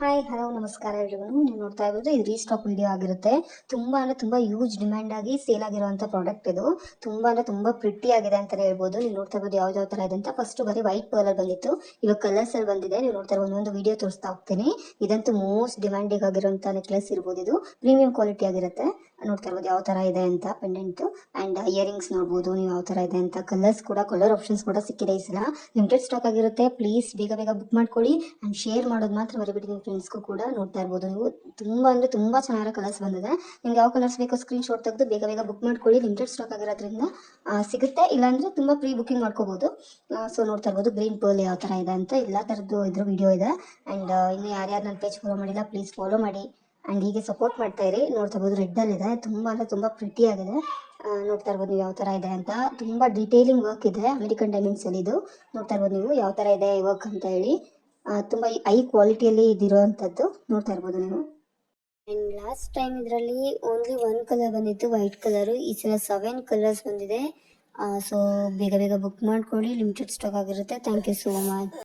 Hi hello ನಮಸ್ಕಾರ ಎಲ್ರಿಗೂ. ನೀವು ನೋಡ್ತಾ ಇರೋದು ಇದು ರೀಸ್ಟಾಕ್ ವಿಡಿಯೋ ಆಗಿರುತ್ತೆ. ತುಂಬಾ ಯೂಜ್ ಡಿಮ್ಯಾಂಡ್ ಆಗಿ ಸೇಲ್ ಆಗಿರುವಂಥ ಪ್ರಾಡಕ್ಟ್ ಇದು. ತುಂಬಾ ಪ್ರಿಟಿ ಆಗಿದೆ ಅಂತಲೇ ಹೇಳ್ಬೋದು. ನೀವು ನೋಡ್ತಾ ಇರೋದು ಯಾವ ಥರ ಇದೆ ಅಂತ. ಫಸ್ಟ್ ಬರೀ ವೈಟ್ ಕಲರ್ ಬಂದಿತ್ತು, ಇವಾಗ ಕಲರ್ಸ್ ಅಲ್ಲಿ ಬಂದಿದೆ. ನೀವು ನೋಡ್ತಾ ಇರೋ ಒಂದೊಂದು ವಿಡಿಯೋ ತೋರಿಸ್ತಾ ಹೋಗ್ತೀನಿ. ಇದಂತೂ ಮೋಸ್ಟ್ ಡಿಮ್ಯಾಂಡಿಂಗ್ ಆಗಿರುವಂಥ ನೆಕ್ಲೆಸ್ ಇರ್ಬೋದು. ಇದು ಪ್ರೀಮಿಯಂ ಕ್ವಾಲಿಟಿ ಆಗಿರುತ್ತೆ. ನೋಡ್ತಾ ಇರ್ಬೋದು ಯಾವ ತರ ಇದೆ ಅಂತ ಪೆಂಡೆಂಟ್ ಅಂಡ್ ಇಯರಿಂಗ್ಸ್ ನೋಡ್ಬೋದು ನೀವು ಯಾವ ತರ ಇದೆ ಅಂತ. ಕಲರ್ ಆಪ್ಷನ್ಸ್ ಕೂಡ ಸಿಕ್ಕಿದೆ ಈ ಸಲ. ಲಿಮಿಟೆಡ್ ಸ್ಟಾಕ್ ಆಗಿರುತ್ತೆ. ಪ್ಲೀಸ್ ಬೇಗ ಬುಕ್ ಮಾಡ್ಕೊಳ್ಳಿ ಅಂಡ್ ಶೇರ್ ಮಾಡೋದು ಮಾತ್ರ ಮರಿಬೇಡಿ ನಿಮ್ಮ ಫ್ರೆಂಡ್ಸ್ಗೂ ಕೂಡ. ನೋಡ್ತಾ ಇರ್ಬೋದು ನೀವು ತುಂಬಾ ಚೆನ್ನಾಗಿರೋ ಕಲರ್ಸ್ ಬಂದಿದೆ. ನಿಮ್ಗೆ ಯಾವ ಕಲರ್ಸ್ ಬೇಕೋ ಸ್ಕ್ರೀನ್ ಶಾಟ್ ತೆಗೆದು ಬೇಗ ಬುಕ್ ಮಾಡ್ಕೊಳ್ಳಿ. ಲಿಮಿಟೆಡ್ ಸ್ಟಾಕ್ ಆಗಿರೋದ್ರಿಂದ ಸಿಗುತ್ತೆ, ಇಲ್ಲಾಂದ್ರೆ ತುಂಬಾ ಪ್ರೀ ಬುಕಿಂಗ್ ಮಾಡ್ಕೋಬಹುದು. ಸೊ ನೋಡ್ತಾ ಇರ್ಬೋದು ಗ್ರೀನ್ ಪರ್ಲ್ ಯಾವ ತರ ಇದೆ ಅಂತ ಎಲ್ಲ ತರದ್ದು ಇದ್ರ ವಿಡಿಯೋ ಇದೆ. ಅಂಡ್ ಇನ್ನು ಯಾರ್ಯಾರು ನನ್ನ ಪೇಜ್ ಫಾಲೋ ಮಾಡಿಲ್ಲ ಪ್ಲೀಸ್ ಫಾಲೋ ಮಾಡಿ ಅಂಡ್ ಹೀಗೆ ಸಪೋರ್ಟ್ ಮಾಡ್ತಾ ಇರಿ. ನೋಡ್ತಾ ಇರ್ಬೋದು ರೆಡ್ ಅಲ್ಲಿ ಇದೆ, ತುಂಬಾ ಪ್ರಿಟಿ ಆಗಿದೆ. ನೋಡ್ತಾ ಇರ್ಬೋದು ನೀವು ಯಾವ ತರ ಇದೆ ಅಂತ. ತುಂಬಾ ಡೀಟೇಲಿಂಗ್ ವರ್ಕ್ ಇದೆ ಅಮೆರಿಕನ್ ಡೈಮಂಡ್ಸ್ ಅಲ್ಲಿ. ಇದು ನೋಡ್ತಾ ಇರ್ಬೋದು ನೀವು ಯಾವ ತರ ಇದೆ ವರ್ಕ್ ಅಂತ ಹೇಳಿ. ತುಂಬಾ ಹೈ ಕ್ವಾಲಿಟಿಯಲ್ಲಿ ಇದಿರುವಂತದ್ದು ನೋಡ್ತಾ ಇರ್ಬೋದು ನೀವು. ಅಂಡ್ ಲಾಸ್ಟ್ ಟೈಮ್ ಇದರಲ್ಲಿ ಓನ್ಲಿ ಒನ್ ಕಲರ್ ಬಂದಿತ್ತು, ವೈಟ್ ಕಲರ್. ಈ ಸಲ 7 ಕಲರ್ಸ್ ಬಂದಿದೆ. ಸೊ ಬೇಗ ಬುಕ್ ಮಾಡ್ಕೊಳ್ಳಿ. ಲಿಮಿಟೆಡ್ ಸ್ಟಾಕ್ ಆಗಿರುತ್ತೆ. Thank you so much.